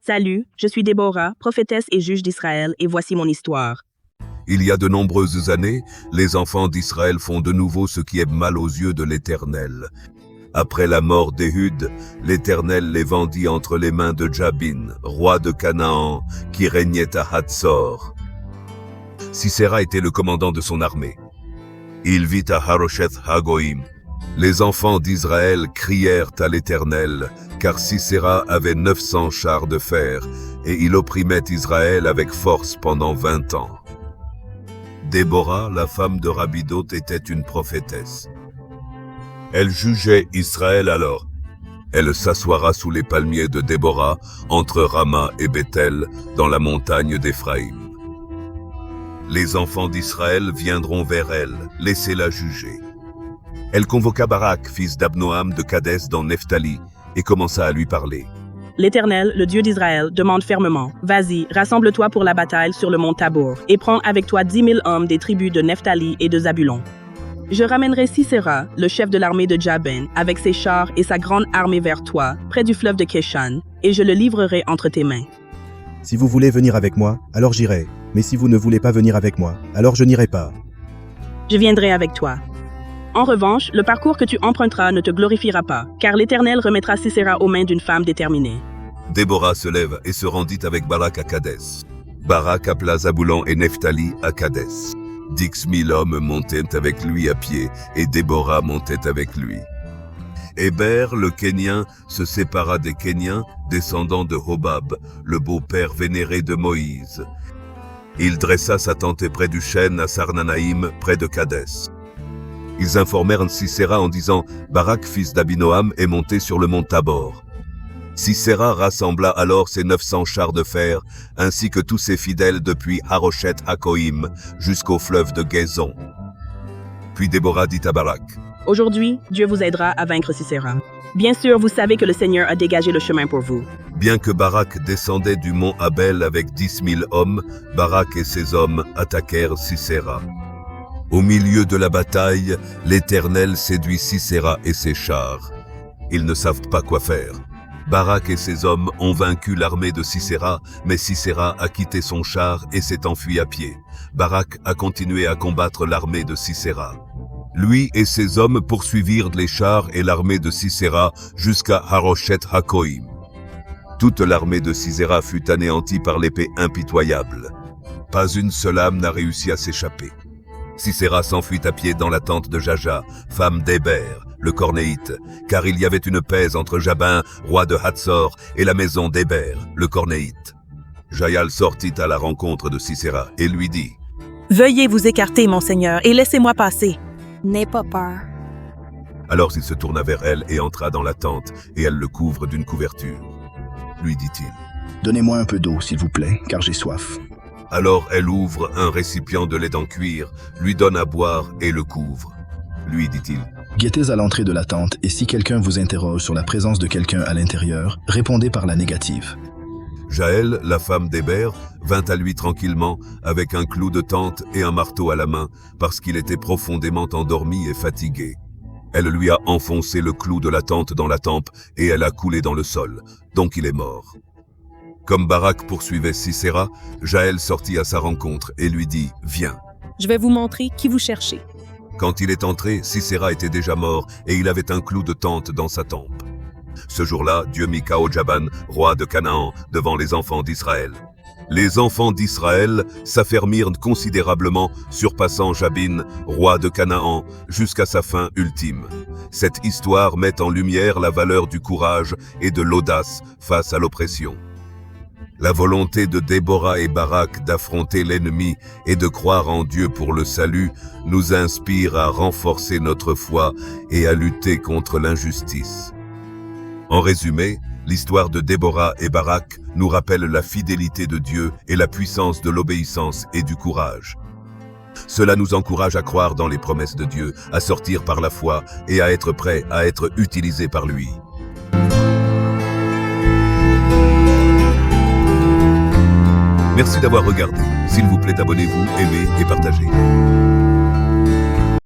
Salut, je suis Déborah, prophétesse et juge d'Israël, et voici mon histoire. Il y a de nombreuses années, les enfants d'Israël font de nouveau ce qui est mal aux yeux de l'Éternel. Après la mort d'Éhud, l'Éternel les vendit entre les mains de Jabin, roi de Canaan, qui régnait à Hatzor. Sisera était le commandant de son armée. Il vit à Harosheth Hagoïm. Les enfants d'Israël crièrent à l'Éternel, car Sisera avait 900 chars de fer, et il opprimait Israël avec force pendant 20 ans. Déborah, la femme de Rabidot, était une prophétesse. Elle jugeait Israël alors. Elle s'assoira sous les palmiers de Déborah, entre Rama et Bethel, dans la montagne d'Éphraïm. Les enfants d'Israël viendront vers elle, laissez-la juger. Elle convoqua Barak, fils d'Abnoam de Kadès dans Nephtali, et commença à lui parler. L'Éternel, le Dieu d'Israël, demande fermement, « Vas-y, rassemble-toi pour la bataille sur le mont Tabour, et prends avec toi 10 000 hommes des tribus de Nephtali et de Zabulon. Je ramènerai Sisera, le chef de l'armée de Jabin, avec ses chars et sa grande armée vers toi, près du fleuve de Kéchan, et je le livrerai entre tes mains. Si vous voulez venir avec moi, alors j'irai. Mais si vous ne voulez pas venir avec moi, alors je n'irai pas. Je viendrai avec toi. En revanche, le parcours que tu emprunteras ne te glorifiera pas, car l'Éternel remettra Sisera aux mains d'une femme déterminée. » Déborah se lève et se rendit avec Barak à Kadès. Barak appela Zabulon et Nephtali à Kadès. 10 000 hommes montaient avec lui à pied, et Déborah montait avec lui. Héber, le Kénien, se sépara des Kéniens, descendants de Hobab, le beau-père vénéré de Moïse. Il dressa sa tente près du chêne à Sarnanaïm, près de Kadès. Ils informèrent Sisera en disant « Barak, fils d'Abinoam, est monté sur le mont Tabor. » Sisera rassembla alors ses 900 chars de fer, ainsi que tous ses fidèles depuis Harosheth Hakoïm jusqu'au fleuve de Guézon. Puis Déborah dit à Barak, « Aujourd'hui, Dieu vous aidera à vaincre Sisera. Bien sûr, vous savez que le Seigneur a dégagé le chemin pour vous. » Bien que Barak descendait du mont Abel avec 10 000 hommes, Barak et ses hommes attaquèrent Sisera. Au milieu de la bataille, l'Éternel séduit Sisera et ses chars. Ils ne savent pas quoi faire. Barak et ses hommes ont vaincu l'armée de Sisera, mais Sisera a quitté son char et s'est enfui à pied. Barak a continué à combattre l'armée de Sisera. Lui et ses hommes poursuivirent les chars et l'armée de Sisera jusqu'à Harosheth Hakoïm. Toute l'armée de Sisera fut anéantie par l'épée impitoyable. Pas une seule âme n'a réussi à s'échapper. Sisera s'enfuit à pied dans la tente de Jaja, femme d'Héber, le Cornéite, car il y avait une paix entre Jabin, roi de Hatzor, et la maison d'Héber, le Cornéite. Jaël sortit à la rencontre de Sisera et lui dit « Veuillez vous écarter, mon Seigneur, et laissez-moi passer. » N'aie pas peur. Alors il se tourna vers elle et entra dans la tente, et elle le couvre d'une couverture. Lui dit-il, « Donnez-moi un peu d'eau, s'il vous plaît, car j'ai soif. » Alors elle ouvre un récipient de lait en cuir, lui donne à boire et le couvre. Lui dit-il, « Guettez à l'entrée de la tente, et si quelqu'un vous interroge sur la présence de quelqu'un à l'intérieur, répondez par la négative. » Jaël, la femme d'Héber, vint à lui tranquillement, avec un clou de tente et un marteau à la main, parce qu'il était profondément endormi et fatigué. Elle lui a enfoncé le clou de la tente dans la tempe, et elle a coulé dans le sol, donc il est mort. Comme Barak poursuivait Sisera, Jaël sortit à sa rencontre et lui dit « Viens ». Je vais vous montrer qui vous cherchez. Quand il est entré, Sisera était déjà mort et il avait un clou de tente dans sa tempe. Ce jour-là, Dieu mit KO Jaban, roi de Canaan, devant les enfants d'Israël. Les enfants d'Israël s'affermirent considérablement, surpassant Jabin, roi de Canaan, jusqu'à sa fin ultime. Cette histoire met en lumière la valeur du courage et de l'audace face à l'oppression. La volonté de Déborah et Barak d'affronter l'ennemi et de croire en Dieu pour le salut nous inspire à renforcer notre foi et à lutter contre l'injustice. En résumé, l'histoire de Déborah et Barak nous rappelle la fidélité de Dieu et la puissance de l'obéissance et du courage. Cela nous encourage à croire dans les promesses de Dieu, à sortir par la foi et à être prêts à être utilisés par lui. Merci d'avoir regardé. S'il vous plaît, abonnez-vous, aimez et partagez.